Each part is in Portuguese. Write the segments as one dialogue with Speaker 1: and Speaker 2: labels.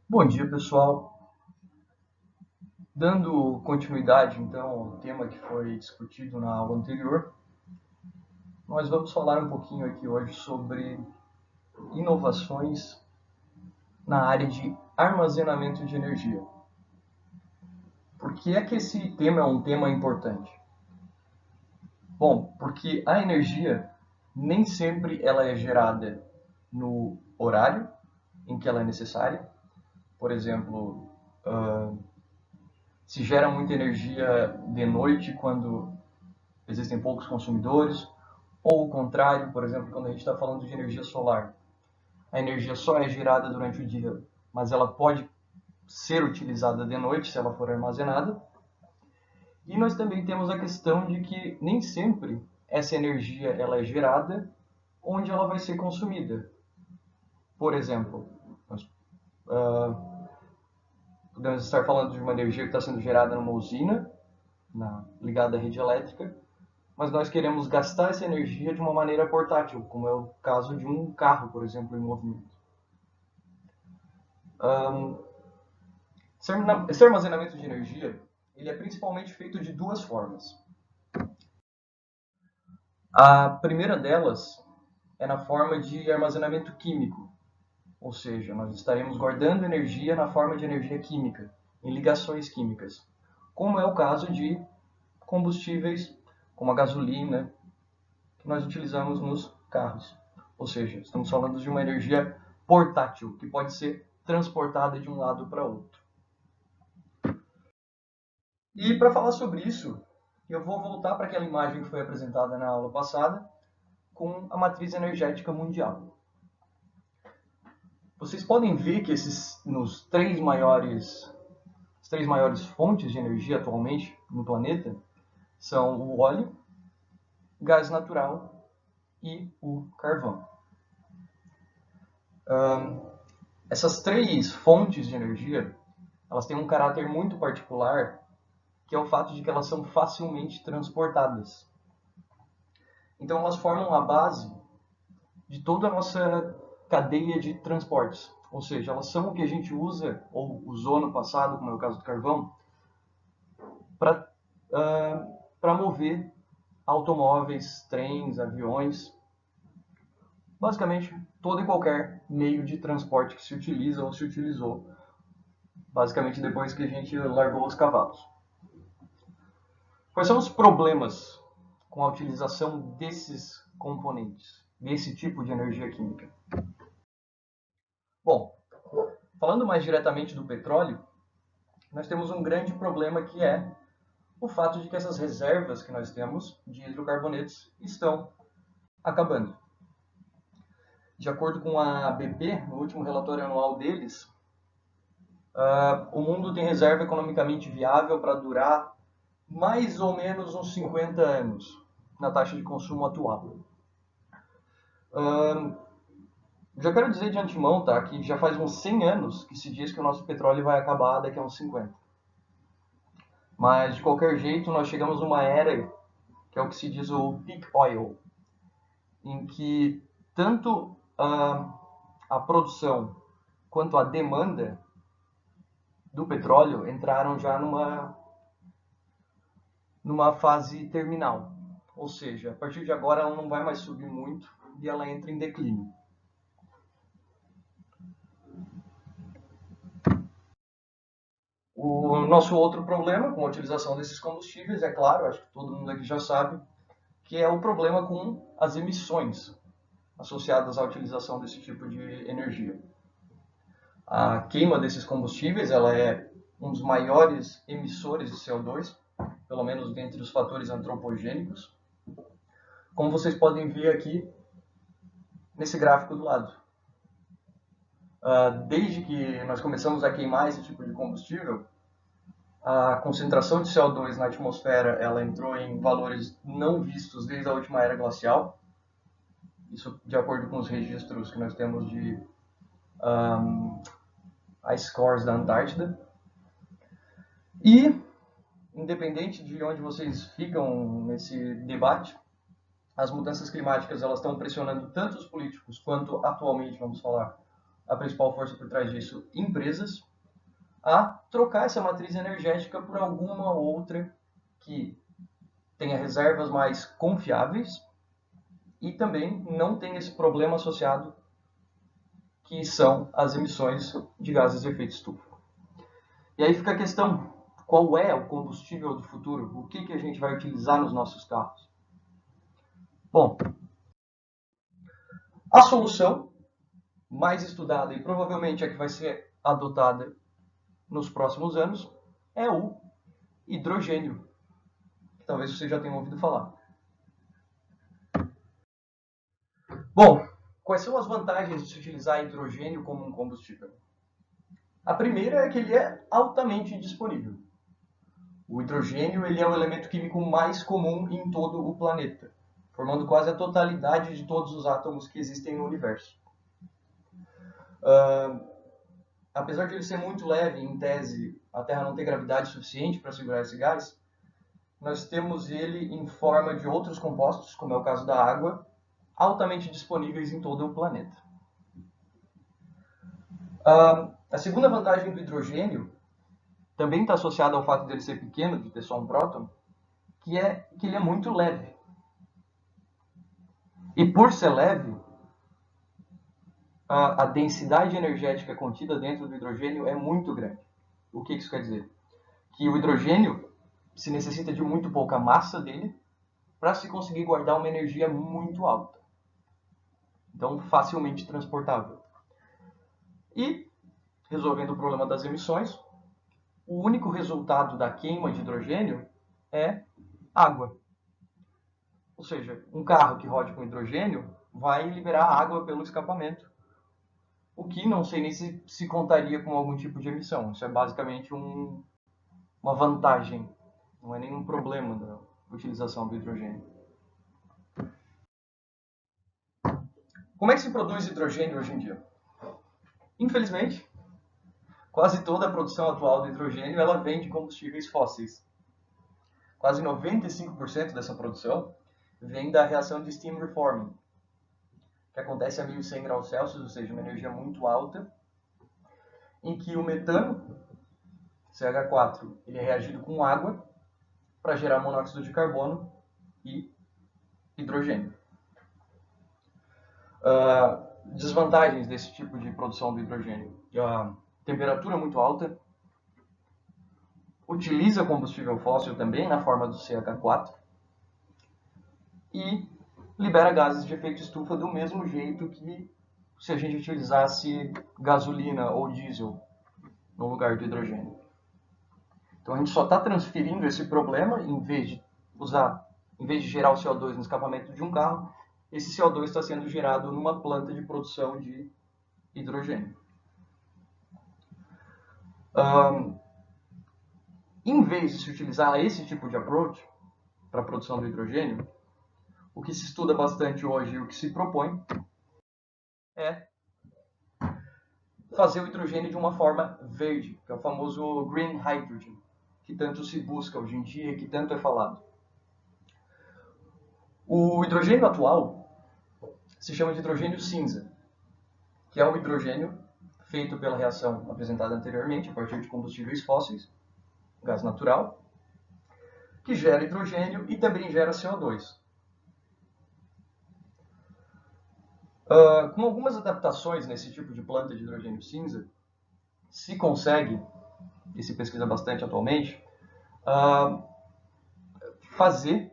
Speaker 1: Bom dia, pessoal. Dando continuidade, então, ao tema que foi discutido na aula anterior, nós vamos falar um pouquinho aqui hoje sobre inovações na área de armazenamento de energia. Por que é que esse tema é um tema importante? Bom, porque a energia nem sempre ela é gerada no horário em que ela é necessária. Por exemplo, se gera muita energia de noite quando existem poucos consumidores, ou o contrário, por exemplo, quando a gente está falando de energia solar. A energia só é gerada durante o dia, mas ela pode ser utilizada de noite se ela for armazenada. E nós também temos a questão de que nem sempre essa energia ela é gerada onde ela vai ser consumida. Por exemplo, nós podemos estar falando de uma energia que está sendo gerada numa usina, ligada à rede elétrica, mas nós queremos gastar essa energia de uma maneira portátil, como é o caso de um carro, por exemplo, em movimento. Esse armazenamento de energia ele é principalmente feito de duas formas. A primeira delas é na forma de armazenamento químico, ou seja, nós estaremos guardando energia na forma de energia química, em ligações químicas, como é o caso de combustíveis como a gasolina que nós utilizamos nos carros. Ou seja, estamos falando de uma energia portátil que pode ser transportada de um lado para outro. E para falar sobre isso, eu vou voltar para aquela imagem que foi apresentada na aula passada com a matriz energética mundial. Vocês podem ver que as três maiores fontes de energia atualmente no planeta são o óleo, gás natural e o carvão. Essas três fontes de energia, elas têm um caráter muito particular, que é o fato de que elas são facilmente transportadas. Então elas formam a base de toda a nossa cadeia de transportes. Ou seja, elas são o que a gente usa, ou usou no passado, como é o caso do carvão, para mover automóveis, trens, aviões, basicamente todo e qualquer meio de transporte que se utiliza ou se utilizou, basicamente depois que a gente largou os cavalos. Quais são os problemas com a utilização desses componentes, desse tipo de energia química? Bom, falando mais diretamente do petróleo, nós temos um grande problema que é o fato de que essas reservas que nós temos de hidrocarbonetos estão acabando. De acordo com a BP, no último relatório anual deles, o mundo tem reserva economicamente viável para durar mais ou menos uns 50 anos na taxa de consumo atual. Já quero dizer de antemão, tá, que já faz uns 100 anos que se diz que o nosso petróleo vai acabar daqui a uns 50. Mas, de qualquer jeito, nós chegamos numa era que é o que se diz o peak oil, em que tanto a produção quanto a demanda do petróleo entraram já numa fase terminal. Ou seja, a partir de agora ela não vai mais subir muito e ela entra em declínio. O nosso outro problema com a utilização desses combustíveis, é claro, acho que todo mundo aqui já sabe, que é o problema com as emissões associadas à utilização desse tipo de energia. A queima desses combustíveis ela é um dos maiores emissores de CO2, pelo menos dentre os fatores antropogênicos, como vocês podem ver aqui nesse gráfico do lado. Desde que nós começamos a queimar esse tipo de combustível, a concentração de CO2 na atmosfera ela entrou em valores não vistos desde a última era glacial. Isso de acordo com os registros que nós temos de ice cores da Antártida. E, independente de onde vocês ficam nesse debate, as mudanças climáticas elas estão pressionando tanto os políticos quanto, atualmente, vamos falar, a principal força por trás disso, empresas, a trocar essa matriz energética por alguma outra que tenha reservas mais confiáveis e também não tem esse problema associado que são as emissões de gases de efeito estufa. E aí fica a questão, qual é o combustível do futuro? O que a gente vai utilizar nos nossos carros? Bom, a solução mais estudada e provavelmente a que vai ser adotada nos próximos anos é o hidrogênio, que talvez você já tenha ouvido falar. Bom, quais são as vantagens de se utilizar hidrogênio como um combustível? A primeira é que ele é altamente disponível. O hidrogênio ele é o elemento químico mais comum em todo o planeta, formando quase a totalidade de todos os átomos que existem no universo. Apesar de ele ser muito leve, em tese, a Terra não ter gravidade suficiente para segurar esse gás, nós temos ele em forma de outros compostos, como é o caso da água, altamente disponíveis em todo o planeta. A segunda vantagem do hidrogênio também está associada ao fato dele ser pequeno, de ter só um próton, que é que ele é muito leve. E por ser leve, a densidade energética contida dentro do hidrogênio é muito grande. O que isso quer dizer? Que o hidrogênio se necessita de muito pouca massa dele para se conseguir guardar uma energia muito alta. Então, facilmente transportável. E, resolvendo o problema das emissões, o único resultado da queima de hidrogênio é água. Ou seja, um carro que rode com hidrogênio vai liberar água pelo escapamento, o que não sei nem se contaria com algum tipo de emissão. Isso é basicamente uma vantagem, não é nenhum problema da utilização do hidrogênio. Como é que se produz hidrogênio hoje em dia? Infelizmente, quase toda a produção atual do hidrogênio ela vem de combustíveis fósseis. Quase 95% dessa produção vem da reação de steam reforming, que acontece a 1100 graus Celsius, ou seja, uma energia muito alta, em que o metano, CH4, ele é reagido com água para gerar monóxido de carbono e hidrogênio. Desvantagens desse tipo de produção do hidrogênio. A temperatura muito alta, utiliza combustível fóssil também na forma do CH4 e libera gases de efeito estufa do mesmo jeito que se a gente utilizasse gasolina ou diesel no lugar do hidrogênio. Então a gente só está transferindo esse problema, em vez de gerar o CO2 no escapamento de um carro, esse CO2 está sendo gerado numa planta de produção de hidrogênio. Em vez de se utilizar esse tipo de approach para a produção do hidrogênio, o que se estuda bastante hoje e o que se propõe é fazer o hidrogênio de uma forma verde, que é o famoso green hydrogen, que tanto se busca hoje em dia e que tanto é falado. O hidrogênio atual se chama de hidrogênio cinza, que é o hidrogênio feito pela reação apresentada anteriormente, a partir de combustíveis fósseis, gás natural, que gera hidrogênio e também gera CO2. Com algumas adaptações nesse tipo de planta de hidrogênio cinza, se consegue, e se pesquisa bastante atualmente, fazer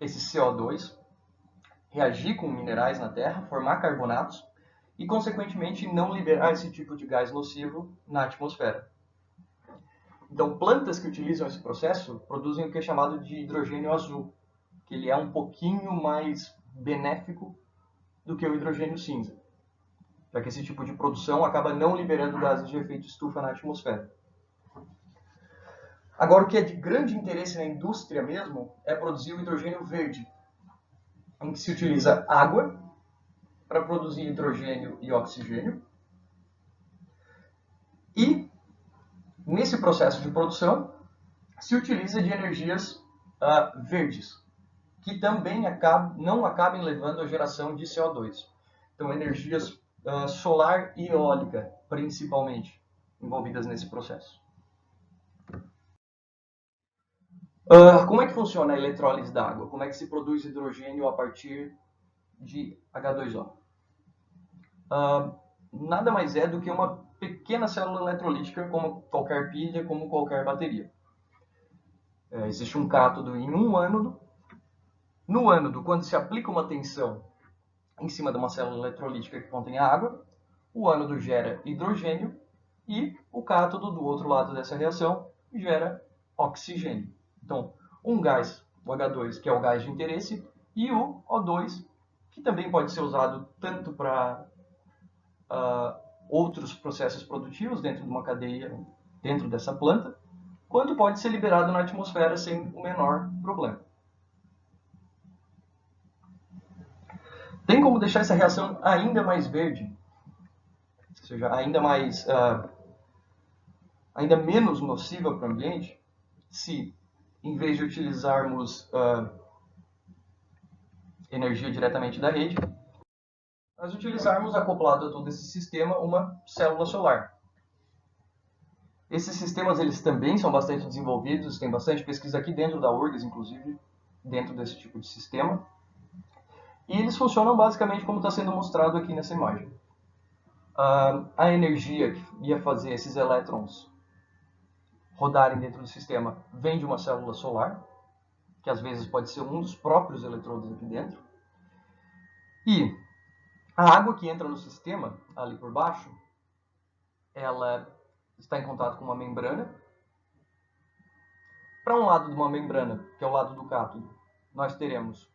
Speaker 1: esse CO2 reagir com minerais na Terra, formar carbonatos e, consequentemente, não liberar esse tipo de gás nocivo na atmosfera. Então, plantas que utilizam esse processo produzem o que é chamado de hidrogênio azul, que ele é um pouquinho mais benéfico do que o hidrogênio cinza, já que esse tipo de produção acaba não liberando gases de efeito estufa na atmosfera. Agora, o que é de grande interesse na indústria mesmo é produzir o hidrogênio verde, em que se utiliza água para produzir hidrogênio e oxigênio. E, nesse processo de produção, se utiliza de energias verdes, que também não acabem levando à geração de CO2. Então, energias solar e eólica, principalmente, envolvidas nesse processo. Como é que funciona a eletrólise da água? Como é que se produz hidrogênio a partir de H2O? Nada mais é do que uma pequena célula eletrolítica, como qualquer pilha, como qualquer bateria. Existe um cátodo em um ânodo. No ânodo, quando se aplica uma tensão em cima de uma célula eletrolítica que contém água, o ânodo gera hidrogênio e o cátodo do outro lado dessa reação gera oxigênio. Então, um gás, o H2, que é o gás de interesse, e o O2, que também pode ser usado tanto para outros processos produtivos dentro de uma cadeia, dentro dessa planta, quanto pode ser liberado na atmosfera sem o menor problema. Tem como deixar essa reação ainda mais verde, ou seja, ainda menos nociva para o ambiente, se, em vez de utilizarmos energia diretamente da rede, nós utilizarmos, acoplado a todo esse sistema, uma célula solar. Esses sistemas eles também são bastante desenvolvidos, tem bastante pesquisa aqui dentro da URGS, inclusive, dentro desse tipo de sistema. E eles funcionam basicamente como está sendo mostrado aqui nessa imagem. A energia que ia fazer esses elétrons rodarem dentro do sistema vem de uma célula solar, que às vezes pode ser um dos próprios eletrodos aqui dentro. E a água que entra no sistema, ali por baixo, ela está em contato com uma membrana. Para um lado de uma membrana, que é o lado do cátodo, nós teremos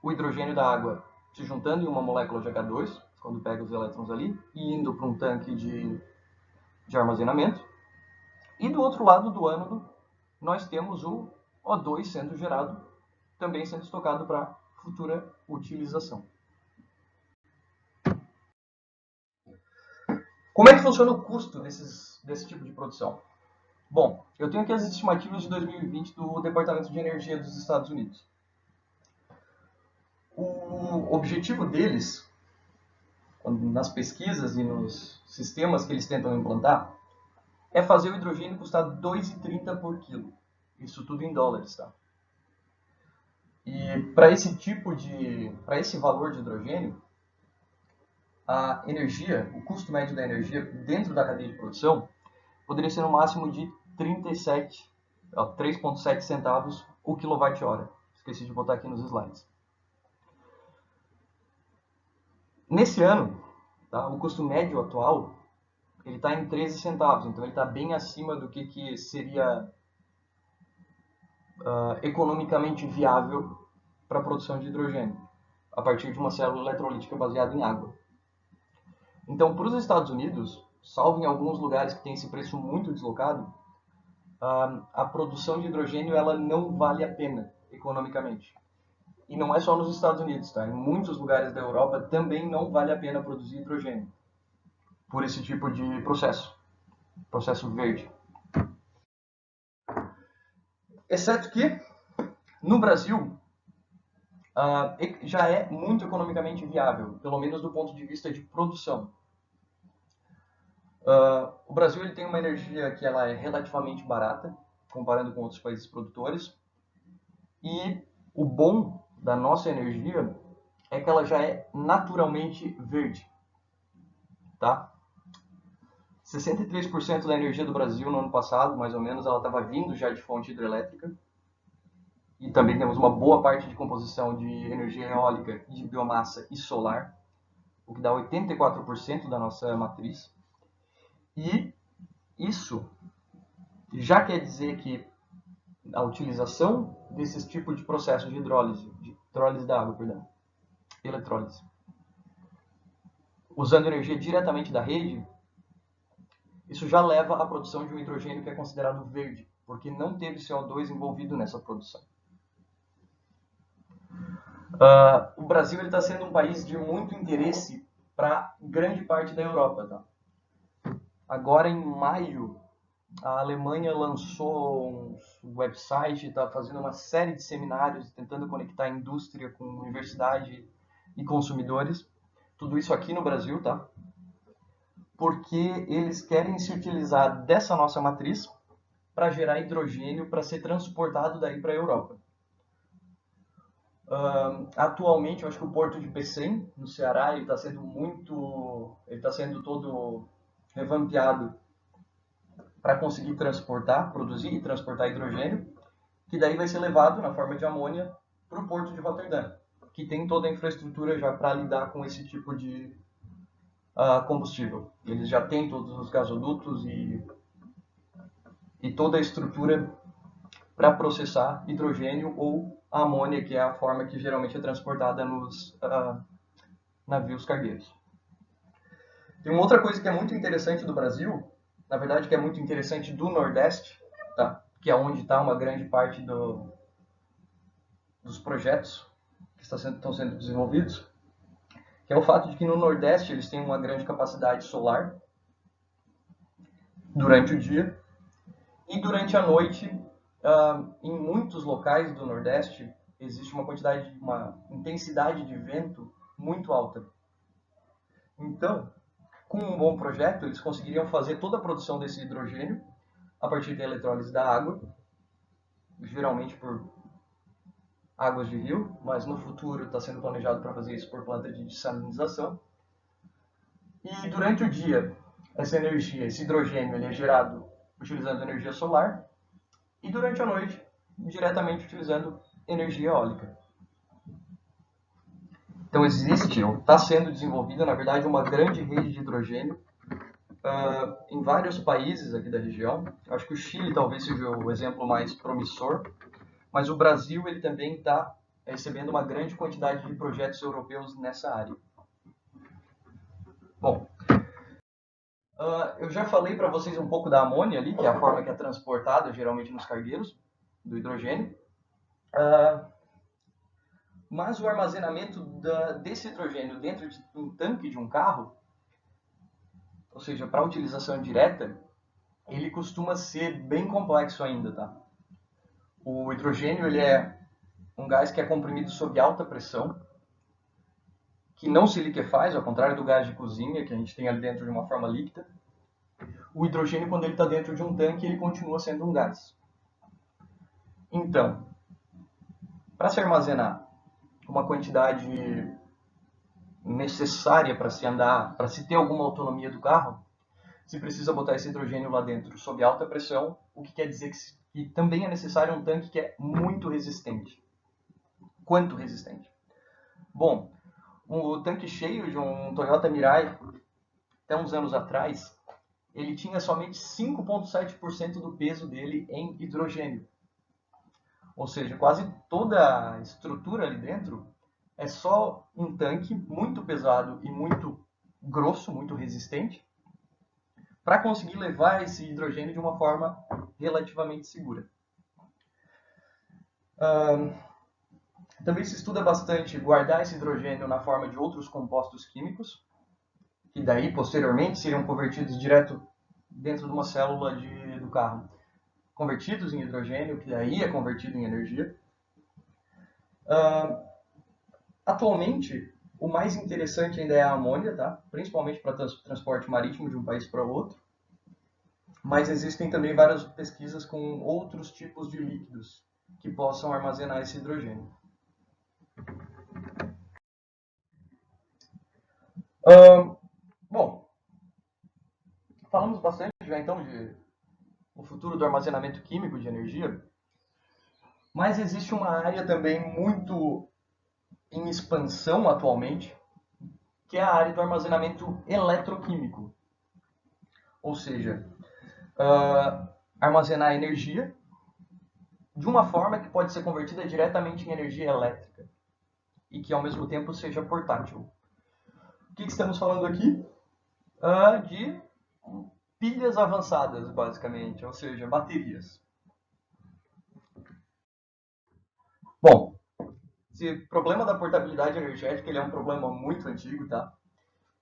Speaker 1: o hidrogênio da água se juntando em uma molécula de H2, quando pega os elétrons ali, e indo para um tanque de armazenamento. E do outro lado do ânodo, nós temos o O2 sendo gerado, também sendo estocado para futura utilização. Como é que funciona o custo desse tipo de produção? Bom, eu tenho aqui as estimativas de 2020 do Departamento de Energia dos Estados Unidos. O objetivo deles, nas pesquisas e nos sistemas que eles tentam implantar, é fazer o hidrogênio custar 2,30 por quilo. Isso tudo em dólares, tá? E para esse valor de hidrogênio, a energia, o custo médio da energia dentro da cadeia de produção poderia ser no máximo de 3,7 centavos o quilowatt-hora. Esqueci de botar aqui nos slides. Nesse ano, tá, o custo médio atual ele está em 13 centavos, então ele está bem acima do que seria economicamente viável para a produção de hidrogênio, a partir de uma célula eletrolítica baseada em água. Então, para os Estados Unidos, salvo em alguns lugares que tem esse preço muito deslocado, a produção de hidrogênio ela não vale a pena economicamente. E não é só nos Estados Unidos, tá? Em muitos lugares da Europa também não vale a pena produzir hidrogênio por esse tipo de processo verde. Exceto que, no Brasil, já é muito economicamente viável, pelo menos do ponto de vista de produção. O Brasil ele tem uma energia que ela é relativamente barata, comparando com outros países produtores, e o bom da nossa energia é que ela já é naturalmente verde, tá? 63% da energia do Brasil no ano passado, mais ou menos, ela estava vindo já de fonte hidrelétrica. E também temos uma boa parte de composição de energia eólica, de biomassa e solar, o que dá 84% da nossa matriz. E isso já quer dizer que a utilização desses tipos de processos de hidrólise da água, eletrólise, usando energia diretamente da rede, isso já leva à produção de um hidrogênio que é considerado verde, porque não teve CO2 envolvido nessa produção. O Brasil está sendo um país de muito interesse para grande parte da Europa. Tá? Agora, em maio, a Alemanha lançou um website, está fazendo uma série de seminários, tentando conectar a indústria com a universidade e consumidores, Tudo isso aqui no Brasil, tá? Porque eles querem se utilizar dessa nossa matriz para gerar hidrogênio para ser transportado daí para a Europa. Atualmente, eu acho que o porto de Pecém, no Ceará, ele está sendo todo revampeado para conseguir produzir e transportar hidrogênio, que daí vai ser levado na forma de amônia para o porto de Rotterdam, que tem toda a infraestrutura já para lidar com esse tipo de combustível. Eles já têm todos os gasodutos e toda a estrutura para processar hidrogênio ou a amônia, que é a forma que geralmente é transportada nos navios cargueiros. Tem uma outra coisa que é muito interessante do Brasil, na verdade que é muito interessante do Nordeste, tá? Que é onde está uma grande parte dos projetos que estão sendo desenvolvidos, que é o fato de que no Nordeste eles têm uma grande capacidade solar durante o dia e durante a noite, em muitos locais do Nordeste, existe uma intensidade de vento muito alta. Então, com um bom projeto, eles conseguiriam fazer toda a produção desse hidrogênio a partir da eletrólise da água, geralmente por águas de rio, mas no futuro está sendo planejado para fazer isso por planta de dessalinização. E durante o dia, essa energia, esse hidrogênio, ele é gerado utilizando energia solar e durante a noite, diretamente utilizando energia eólica. Então existe, ou está sendo desenvolvida, na verdade, uma grande rede de hidrogênio em vários países aqui da região. Acho que o Chile talvez seja o exemplo mais promissor, mas o Brasil ele também está recebendo uma grande quantidade de projetos europeus nessa área. Bom, eu já falei para vocês um pouco da amônia ali, que é a forma que é transportada geralmente nos cargueiros do hidrogênio. Mas o armazenamento desse hidrogênio dentro de um tanque de um carro, ou seja, para utilização direta, ele costuma ser bem complexo ainda, tá? O hidrogênio ele é um gás que é comprimido sob alta pressão, que não se liquefaz, ao contrário do gás de cozinha, que a gente tem ali dentro de uma forma líquida. O hidrogênio, quando ele está dentro de um tanque, ele continua sendo um gás. Então, para se armazenar uma quantidade necessária para se andar, para se ter alguma autonomia do carro, se precisa botar esse hidrogênio lá dentro sob alta pressão, o que quer dizer que também é necessário um tanque que é muito resistente. Quanto resistente? Bom, o tanque cheio de um Toyota Mirai, até uns anos atrás, ele tinha somente 5,7% do peso dele em hidrogênio. Ou seja, quase toda a estrutura ali dentro é só um tanque muito pesado e muito grosso, muito resistente, para conseguir levar esse hidrogênio de uma forma relativamente segura. Também se estuda bastante guardar esse hidrogênio na forma de outros compostos químicos, que daí posteriormente seriam convertidos direto dentro de uma célula do carro. Convertidos em hidrogênio, que daí é convertido em energia. Atualmente, o mais interessante ainda é a amônia, tá? Principalmente para transporte marítimo de um país para outro. Mas existem também várias pesquisas com outros tipos de líquidos que possam armazenar esse hidrogênio. Bom, falamos bastante já então de o futuro do armazenamento químico de energia, mas existe uma área também muito em expansão atualmente, que é a área do armazenamento eletroquímico. Ou seja, armazenar energia de uma forma que pode ser convertida diretamente em energia elétrica e que ao mesmo tempo seja portátil. O que estamos falando aqui? De pilhas avançadas, basicamente, ou seja, baterias. Bom, esse problema da portabilidade energética ele é um problema muito antigo, tá?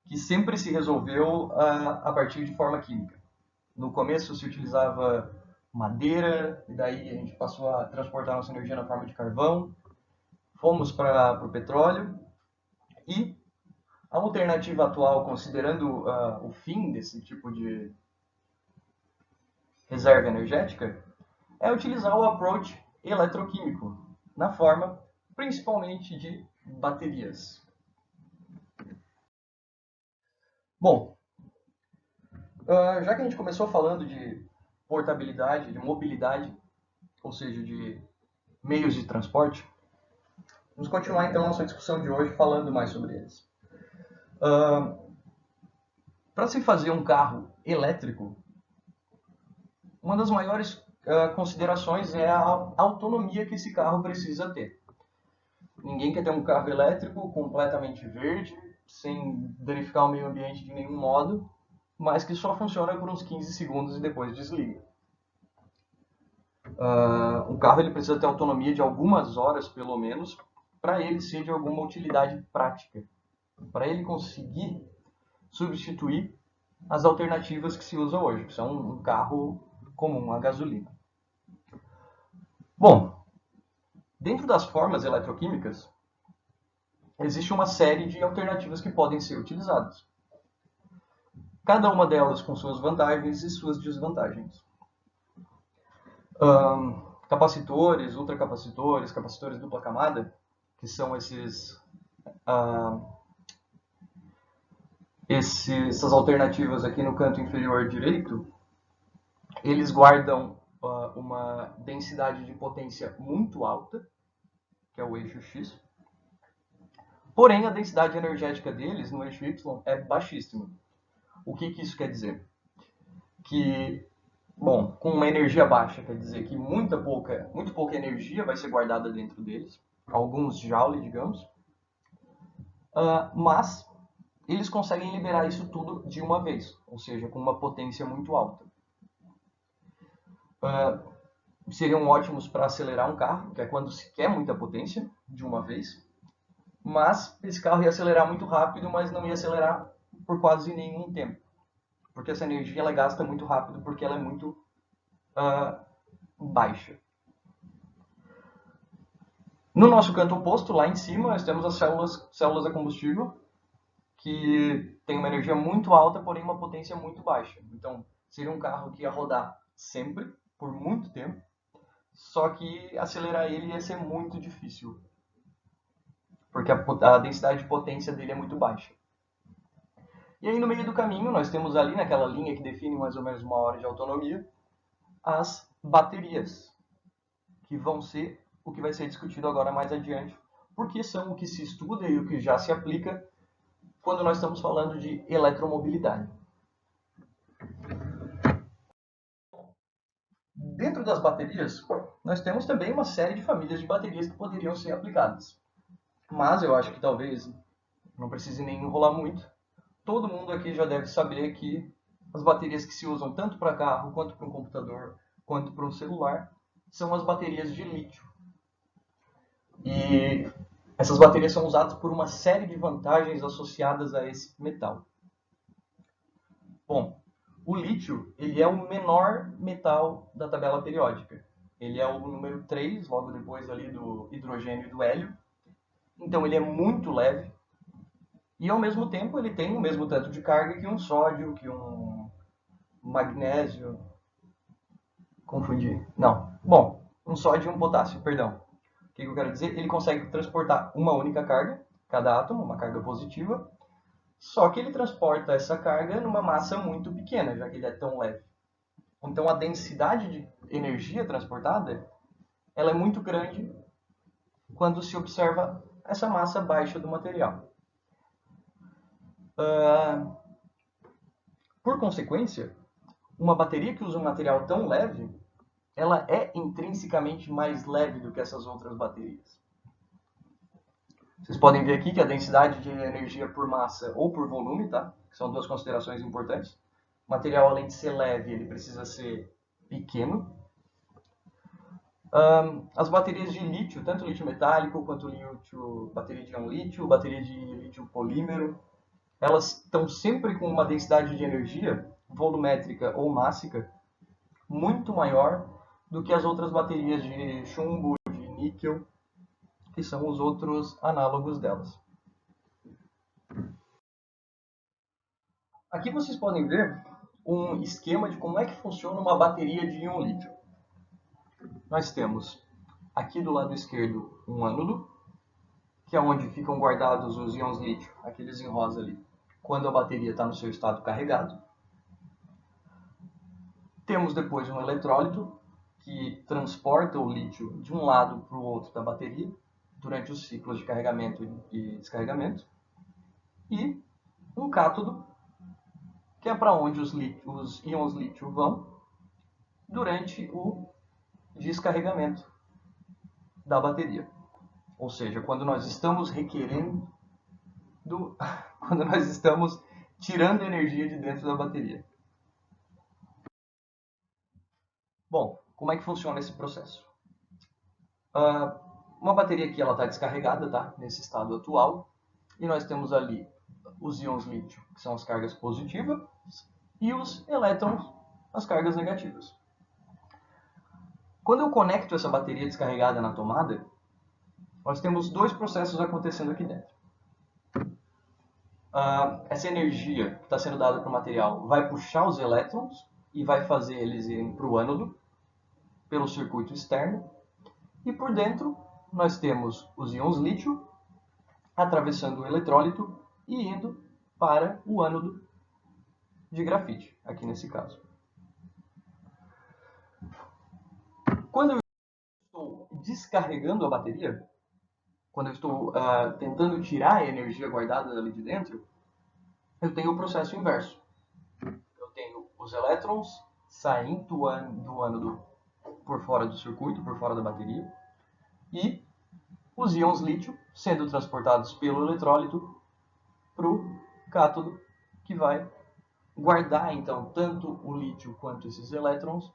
Speaker 1: Que sempre se resolveu a partir de forma química. No começo se utilizava madeira, e daí a gente passou a transportar nossa energia na forma de carvão, fomos para o petróleo, e A alternativa atual, considerando o fim desse tipo de reserva energética, é utilizar o approach eletroquímico, na forma principalmente de baterias. Bom, já que a gente começou falando de portabilidade, de mobilidade, ou seja, de meios de transporte, vamos continuar então nossa discussão de hoje falando mais sobre eles. Para se fazer um carro elétrico, uma das maiores considerações é a autonomia que esse carro precisa ter. Ninguém quer ter um carro elétrico completamente verde, sem danificar o meio ambiente de nenhum modo, mas que só funciona por uns 15 segundos e depois desliga. Um carro ele precisa ter autonomia de algumas horas, pelo menos, para ele ser de alguma utilidade prática, para ele conseguir substituir as alternativas que se usa hoje, que são um carro comum a gasolina. Bom, dentro das formas eletroquímicas, existe uma série de alternativas que podem ser utilizadas. Cada uma delas com suas vantagens e suas desvantagens. Capacitores, ultracapacitores, capacitores dupla camada, que são essas alternativas aqui no canto inferior direito, eles guardam uma densidade de potência muito alta, que é o eixo X. Porém, a densidade energética deles no eixo Y é baixíssima. O que isso quer dizer? Que, bom, com uma energia baixa, quer dizer que muito pouca energia vai ser guardada dentro deles, alguns joule, digamos, mas eles conseguem liberar isso tudo de uma vez, ou seja, com uma potência muito alta. Seriam ótimos para acelerar um carro, que é quando se quer muita potência de uma vez, mas esse carro ia acelerar muito rápido, mas não ia acelerar por quase nenhum tempo, porque essa energia ela gasta muito rápido, porque ela é muito baixa. No nosso canto oposto, lá em cima, nós temos as células a combustível, que tem uma energia muito alta, porém uma potência muito baixa. Então, seria um carro que ia rodar sempre, por muito tempo, só que acelerar ele ia ser muito difícil, porque a densidade de potência dele é muito baixa. E aí, no meio do caminho, nós temos ali, naquela linha que define mais ou menos uma hora de autonomia, as baterias, que vão ser o que vai ser discutido agora mais adiante, porque são o que se estuda e o que já se aplica quando nós estamos falando de eletromobilidade. Dentro das baterias, nós temos também uma série de famílias de baterias que poderiam ser aplicadas. Mas eu acho que talvez não precise nem enrolar muito. Todo mundo aqui já deve saber que as baterias que se usam tanto para carro, quanto para um computador, quanto para um celular, são as baterias de lítio. E essas baterias são usadas por uma série de vantagens associadas a esse metal. Bom, o lítio ele é o menor metal da tabela periódica. Ele é o número 3, logo depois ali do hidrogênio e do hélio. Então ele é muito leve. E ao mesmo tempo ele tem o mesmo tanto de carga que um sódio, que um magnésio. Confundi. Não. Bom, um sódio e um potássio, perdão. O que eu quero dizer? Ele consegue transportar uma única carga, cada átomo, uma carga positiva, só que ele transporta essa carga numa massa muito pequena, já que ele é tão leve. Então a densidade de energia transportada ela é muito grande quando se observa essa massa baixa do material. Por consequência, uma bateria que usa um material tão leve, ela é intrinsecamente mais leve do que essas outras baterias. Vocês podem ver aqui que a densidade de energia por massa ou por volume, tá? Que são duas considerações importantes. O material, além de ser leve, ele precisa ser pequeno. As baterias de lítio, tanto lítio metálico quanto bateria de íon lítio, bateria de lítio polímero, elas estão sempre com uma densidade de energia volumétrica ou mássica muito maior do que as outras baterias de chumbo, de níquel, que são os outros análogos delas. Aqui vocês podem ver um esquema de como é que funciona uma bateria de íon lítio. Nós temos aqui do lado esquerdo um ânodo, que é onde ficam guardados os íons lítio, aqueles em rosa ali, quando a bateria está no seu estado carregado. Temos depois um eletrólito, que transporta o lítio de um lado para o outro da bateria, durante os ciclos de carregamento e descarregamento. E um cátodo, que é para onde os íons lítio vão durante o descarregamento da bateria. Ou seja, quando nós estamos quando nós estamos tirando energia de dentro da bateria. Bom, como é que funciona esse processo? Uma bateria aqui está descarregada, tá? Nesse estado atual, e nós temos ali os íons lítio, que são as cargas positivas, e os elétrons, as cargas negativas. Quando eu conecto essa bateria descarregada na tomada, nós temos dois processos acontecendo aqui dentro. Essa energia que está sendo dada para o material vai puxar os elétrons e vai fazer eles irem para o ânodo pelo circuito externo. E por dentro nós temos os íons lítio atravessando o eletrólito e indo para o ânodo de grafite, aqui nesse caso. Quando eu estou descarregando a bateria, quando eu estou tentando tirar a energia guardada ali de dentro, eu tenho o processo inverso. Eu tenho os elétrons saindo do ânodo por fora do circuito, por fora da bateria, e os íons lítio sendo transportados pelo eletrólito para o cátodo, que vai guardar então tanto o lítio quanto esses elétrons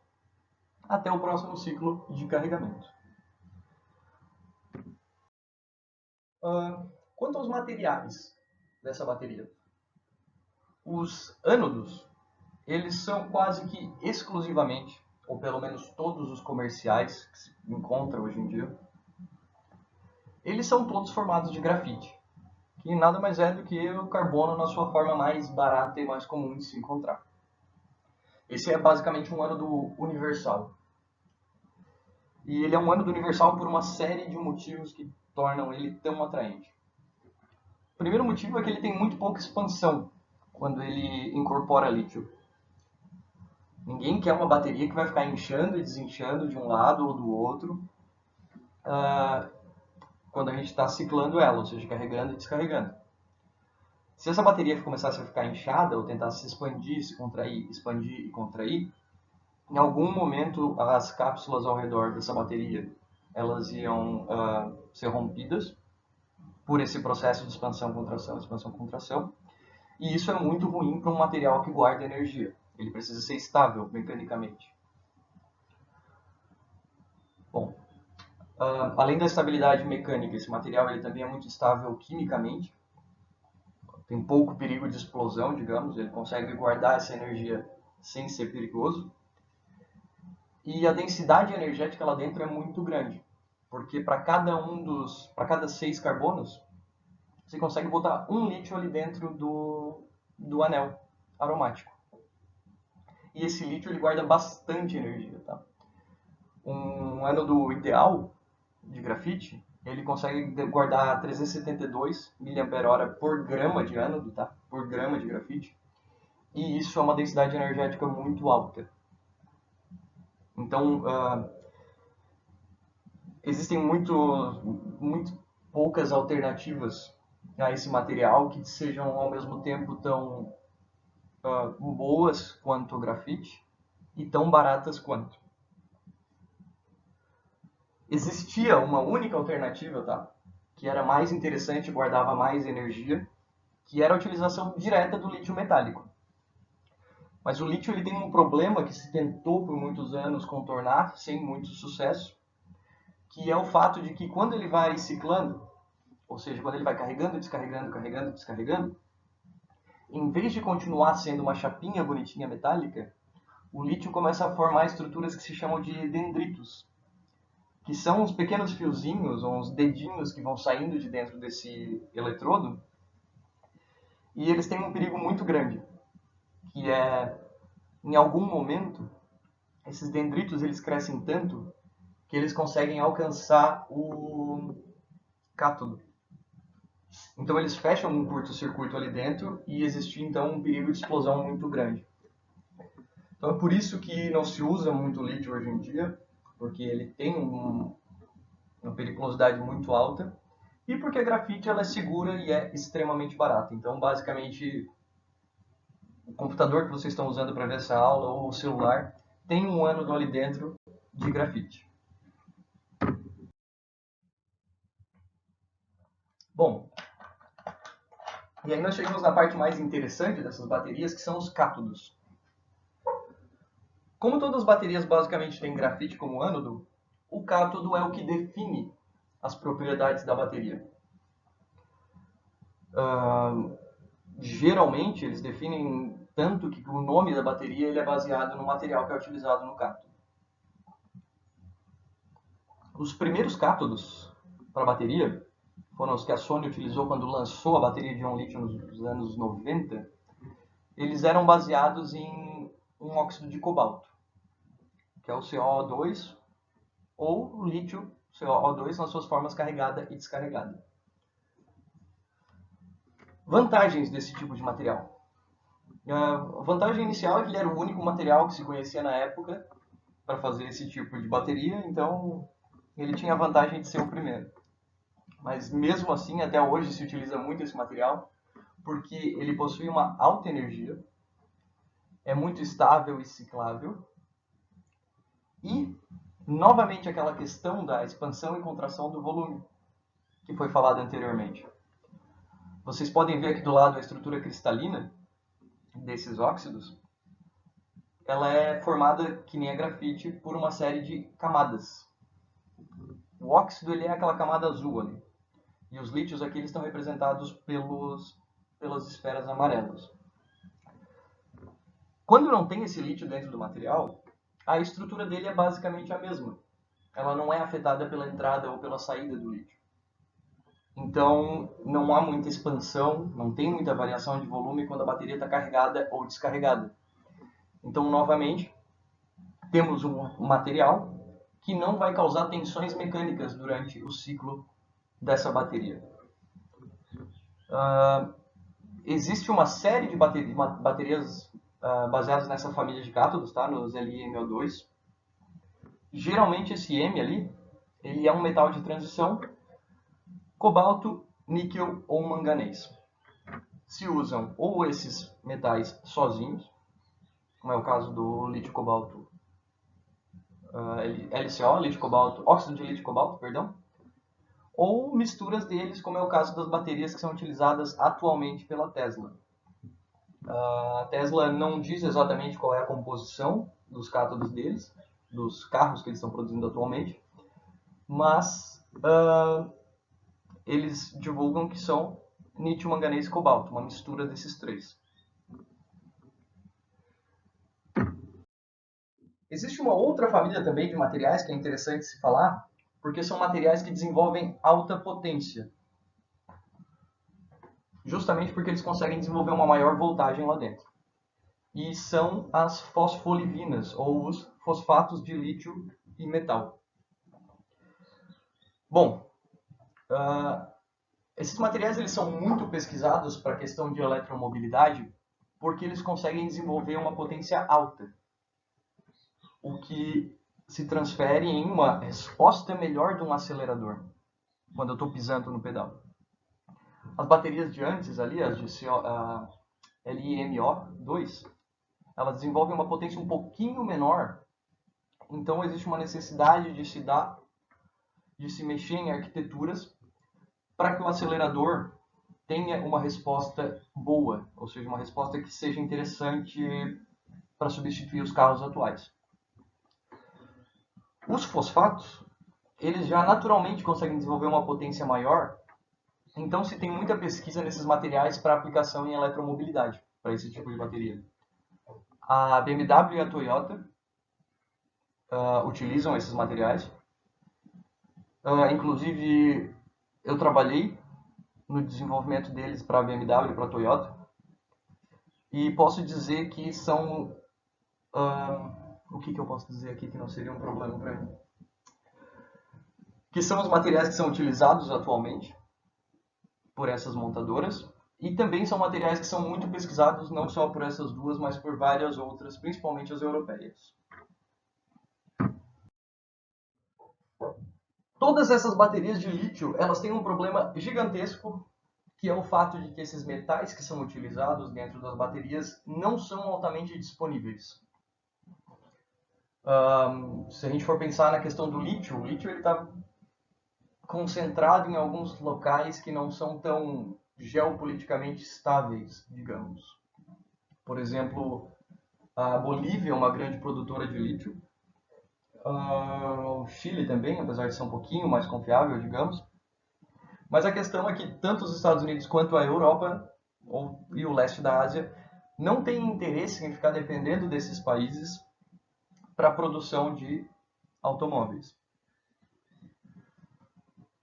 Speaker 1: até o próximo ciclo de carregamento. Quanto aos materiais dessa bateria, os ânodos, eles são quase que exclusivamente, ou pelo menos todos os comerciais que se encontram hoje em dia, eles são todos formados de grafite, que nada mais é do que o carbono na sua forma mais barata e mais comum de se encontrar. Esse é basicamente um ânodo universal. E ele é um ânodo universal por uma série de motivos que tornam ele tão atraente. O primeiro motivo é que ele tem muito pouca expansão quando ele incorpora lítio. Ninguém quer uma bateria que vai ficar inchando e desinchando de um lado ou do outro quando a gente está ciclando ela, ou seja, carregando e descarregando. Se essa bateria começasse a ficar inchada ou tentasse se expandir, se contrair, expandir e contrair, em algum momento as cápsulas ao redor dessa bateria elas iam ser rompidas por esse processo de expansão-contração, expansão-contração, e isso é muito ruim para um material que guarda energia. Ele precisa ser estável mecanicamente. Bom, além da estabilidade mecânica, esse material ele também é muito estável quimicamente. Tem pouco perigo de explosão, digamos. Ele consegue guardar essa energia sem ser perigoso. E a densidade energética lá dentro é muito grande, porque para cada 6 carbonos, você consegue botar um lítio ali dentro do anel aromático. E esse lítio ele guarda bastante energia, tá? Um ânodo ideal de grafite, ele consegue guardar 372 mAh por grama de ânodo, tá? Por grama de grafite. E isso é uma densidade energética muito alta. Então, existem muito poucas alternativas a esse material que sejam ao mesmo tempo tão boas quanto o grafite e tão baratas quanto. Existia uma única alternativa, tá? Que era mais interessante e guardava mais energia, que era a utilização direta do lítio metálico. Mas o lítio ele tem um problema que se tentou por muitos anos contornar sem muito sucesso, que é o fato de que quando ele vai ciclando, ou seja, quando ele vai carregando, descarregando, carregando, descarregando, em vez de continuar sendo uma chapinha bonitinha metálica, o lítio começa a formar estruturas que se chamam de dendritos, que são uns pequenos fiozinhos, ou uns dedinhos que vão saindo de dentro desse eletrodo, e eles têm um perigo muito grande, que é, em algum momento, esses dendritos eles crescem tanto que eles conseguem alcançar o cátodo. Então eles fecham um curto-circuito ali dentro e existe então um perigo de explosão muito grande. Então é por isso que não se usa muito lítio hoje em dia, porque ele tem uma periculosidade muito alta e porque a grafite ela é segura e é extremamente barata. Então basicamente o computador que vocês estão usando para ver essa aula ou o celular tem um ânodo ali dentro de grafite. Bom, e aí nós chegamos na parte mais interessante dessas baterias, que são os cátodos. Como todas as baterias basicamente têm grafite como ânodo, o cátodo é o que define as propriedades da bateria. Geralmente eles definem tanto que o nome da bateria ele é baseado no material que é utilizado no cátodo. Os primeiros cátodos para bateria foram os que a Sony utilizou quando lançou a bateria de íon lítio nos anos 90. Eles eram baseados em um óxido de cobalto, que é o COO2, ou o lítio COO2 nas suas formas carregada e descarregada. Vantagens desse tipo de material. A vantagem inicial é que ele era o único material que se conhecia na época para fazer esse tipo de bateria, então ele tinha a vantagem de ser o primeiro. Mas mesmo assim, até hoje se utiliza muito esse material, porque ele possui uma alta energia, é muito estável e ciclável, e, novamente, aquela questão da expansão e contração do volume, que foi falado anteriormente. Vocês podem ver aqui do lado a estrutura cristalina desses óxidos. Ela é formada, que nem a grafite, por uma série de camadas. O óxido ele é aquela camada azul ali. E os lítios aqui eles estão representados pelas esferas amarelas. Quando não tem esse lítio dentro do material, a estrutura dele é basicamente a mesma. Ela não é afetada pela entrada ou pela saída do lítio. Então, não há muita expansão, não tem muita variação de volume quando a bateria está carregada ou descarregada. Então, novamente, temos um material que não vai causar tensões mecânicas durante o ciclo dessa bateria. Existe uma série de baterias baseadas nessa família de cátodos, tá? Nos LiMO2. Geralmente esse M ali, ele é um metal de transição cobalto, níquel ou manganês. Se usam ou esses metais sozinhos, como é o caso do lítio-cobalto LCO, lítio-cobalto, óxido de lítio-cobalto, perdão, ou misturas deles, como é o caso das baterias que são utilizadas atualmente pela Tesla. A Tesla não diz exatamente qual é a composição dos cátodos deles, dos carros que eles estão produzindo atualmente, mas eles divulgam que são lítio, manganês e cobalto, uma mistura desses três. Existe uma outra família também de materiais que é interessante se falar, porque são materiais que desenvolvem alta potência. Justamente porque eles conseguem desenvolver uma maior voltagem lá dentro. E são as fosfolivinas, ou os fosfatos de lítio e metal. Bom, esses materiais eles são muito pesquisados para a questão de eletromobilidade, porque eles conseguem desenvolver uma potência alta, o que se transfere em uma resposta melhor de um acelerador, quando eu estou pisando no pedal. As baterias de antes ali, as de LiMO2, elas desenvolvem uma potência um pouquinho menor, então existe uma necessidade de se mexer em arquiteturas para que o acelerador tenha uma resposta boa, ou seja, uma resposta que seja interessante para substituir os carros atuais. Os fosfatos, eles já naturalmente conseguem desenvolver uma potência maior, então se tem muita pesquisa nesses materiais para aplicação em eletromobilidade, para esse tipo de bateria. A BMW e a Toyota utilizam esses materiais. Inclusive, eu trabalhei no desenvolvimento deles para a BMW e para a Toyota. E posso dizer que são... o que eu posso dizer aqui que não seria um problema para mim? Que são os materiais que são utilizados atualmente por essas montadoras. E também são materiais que são muito pesquisados, não só por essas duas, mas por várias outras, principalmente as europeias. Todas essas baterias de lítio, elas têm um problema gigantesco, que é o fato de que esses metais que são utilizados dentro das baterias não são altamente disponíveis. Se a gente for pensar na questão do lítio, o lítio está concentrado em alguns locais que não são tão geopoliticamente estáveis, digamos. Por exemplo, a Bolívia é uma grande produtora de lítio. O Chile também, apesar de ser um pouquinho mais confiável, digamos. Mas a questão é que tanto os Estados Unidos quanto a Europa e o leste da Ásia não têm interesse em ficar dependendo desses países para a produção de automóveis.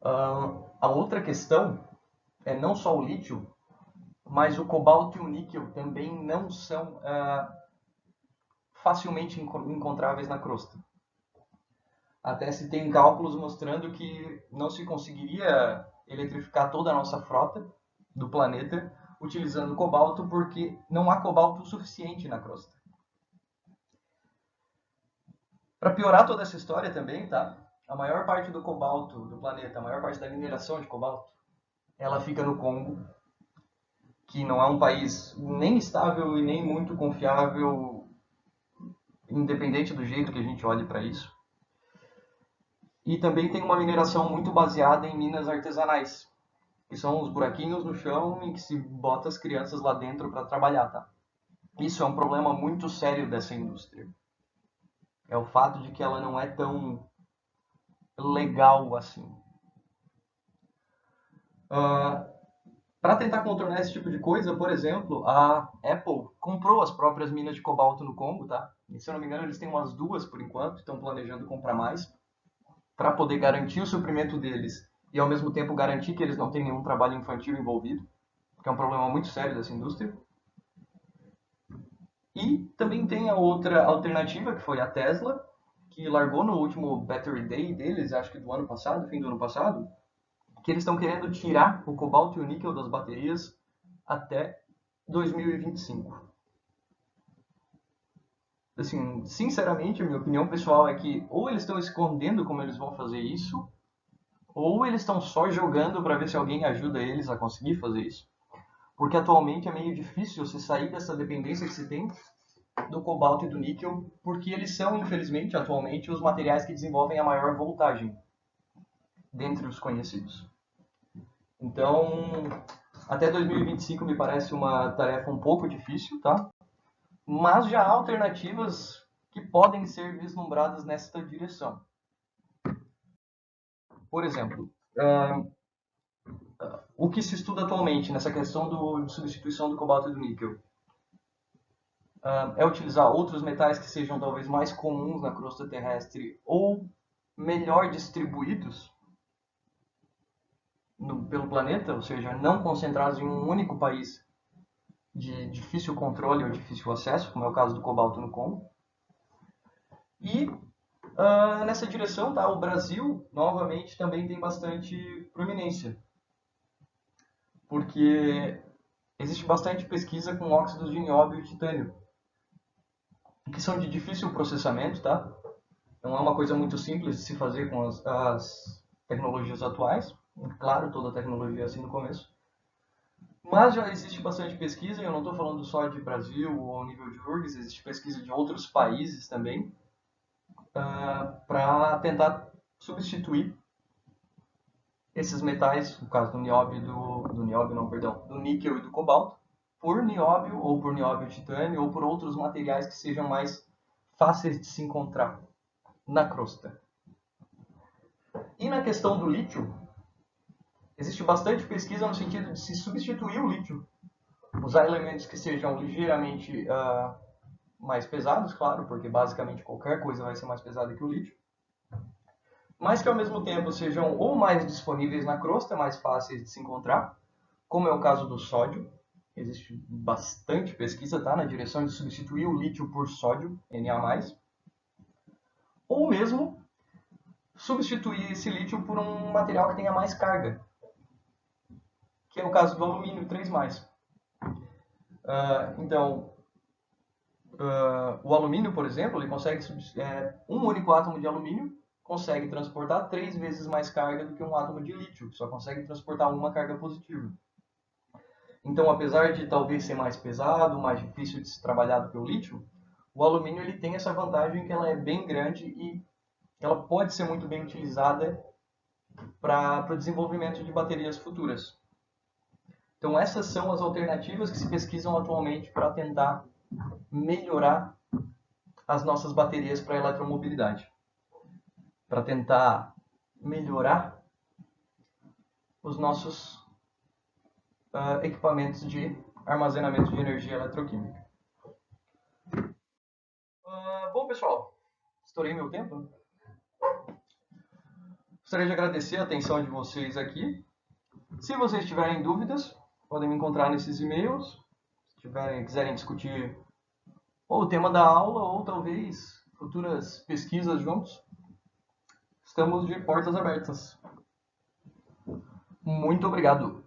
Speaker 1: A outra questão é não só o lítio, mas o cobalto e o níquel também não são facilmente encontráveis na crosta. Até se tem cálculos mostrando que não se conseguiria eletrificar toda a nossa frota do planeta utilizando cobalto, porque não há cobalto suficiente na crosta. Para piorar toda essa história também, tá? A maior parte do cobalto do planeta, a maior parte da mineração de cobalto, ela fica no Congo, que não é um país nem estável e nem muito confiável, independente do jeito que a gente olhe para isso. E também tem uma mineração muito baseada em minas artesanais, que são os buraquinhos no chão em que se bota as crianças lá dentro para trabalhar, tá? Isso é um problema muito sério dessa indústria. É o fato de que ela não é tão legal assim. Para tentar contornar esse tipo de coisa, por exemplo, a Apple comprou as próprias minas de cobalto no Congo, tá? E, se eu não me engano, eles têm umas duas por enquanto, estão planejando comprar mais, para poder garantir o suprimento deles e ao mesmo tempo garantir que eles não têm nenhum trabalho infantil envolvido, que é um problema muito sério dessa indústria. E também tem a outra alternativa, que foi a Tesla, que largou no último Battery Day deles, acho que do ano passado, fim do ano passado, que eles estão querendo tirar o cobalto e o níquel das baterias até 2025. Assim, sinceramente, a minha opinião pessoal é que ou eles estão escondendo como eles vão fazer isso, ou eles estão só jogando para ver se alguém ajuda eles a conseguir fazer isso. Porque atualmente é meio difícil se sair dessa dependência que se tem do cobalto e do níquel, porque eles são, infelizmente, atualmente, os materiais que desenvolvem a maior voltagem dentre os conhecidos. Então, até 2025 me parece uma tarefa um pouco difícil, tá? Mas já há alternativas que podem ser vislumbradas nesta direção. Por exemplo, o que se estuda atualmente nessa questão de substituição do cobalto e do níquel é utilizar outros metais que sejam talvez mais comuns na crosta terrestre ou melhor distribuídos pelo planeta, ou seja, não concentrados em um único país de difícil controle ou difícil acesso, como é o caso do cobalto no Congo. E nessa direção, tá, o Brasil, novamente, também tem bastante proeminência, porque existe bastante pesquisa com óxidos de nióbio e titânio, que são de difícil processamento, tá? Não é uma coisa muito simples de se fazer com as tecnologias atuais. Claro, toda tecnologia é assim no começo. Mas já existe bastante pesquisa, e eu não estou falando só de Brasil ou ao nível de URGS, existe pesquisa de outros países também, para tentar substituir esses metais, no caso do nióbio do nióbio não, perdão, do níquel e do cobalto, por nióbio ou por nióbio titânio ou por outros materiais que sejam mais fáceis de se encontrar na crosta. E na questão do lítio, existe bastante pesquisa no sentido de se substituir o lítio, usar elementos que sejam ligeiramente mais pesados, claro, porque basicamente qualquer coisa vai ser mais pesada que o lítio, mas que ao mesmo tempo sejam ou mais disponíveis na crosta, mais fáceis de se encontrar, como é o caso do sódio, existe bastante pesquisa, tá, na direção de substituir o lítio por sódio, Na+, ou mesmo substituir esse lítio por um material que tenha mais carga, que é o caso do alumínio 3+. Então, o alumínio, por exemplo, ele consegue um único átomo de alumínio consegue transportar 3 vezes mais carga do que um átomo de lítio, que só consegue transportar uma carga positiva. Então, apesar de talvez ser mais pesado, mais difícil de se trabalhar do que o lítio, o alumínio ele tem essa vantagem que ela é bem grande e ela pode ser muito bem utilizada para o desenvolvimento de baterias futuras. Então, essas são as alternativas que se pesquisam atualmente para tentar melhorar as nossas baterias para a eletromobilidade, para tentar melhorar os nossos equipamentos de armazenamento de energia eletroquímica. Bom, pessoal, estourei meu tempo. Gostaria de agradecer a atenção de vocês aqui. Se vocês tiverem dúvidas, podem me encontrar nesses e-mails. Se quiserem discutir ou o tema da aula ou talvez futuras pesquisas juntos, estamos de portas abertas. Muito obrigado.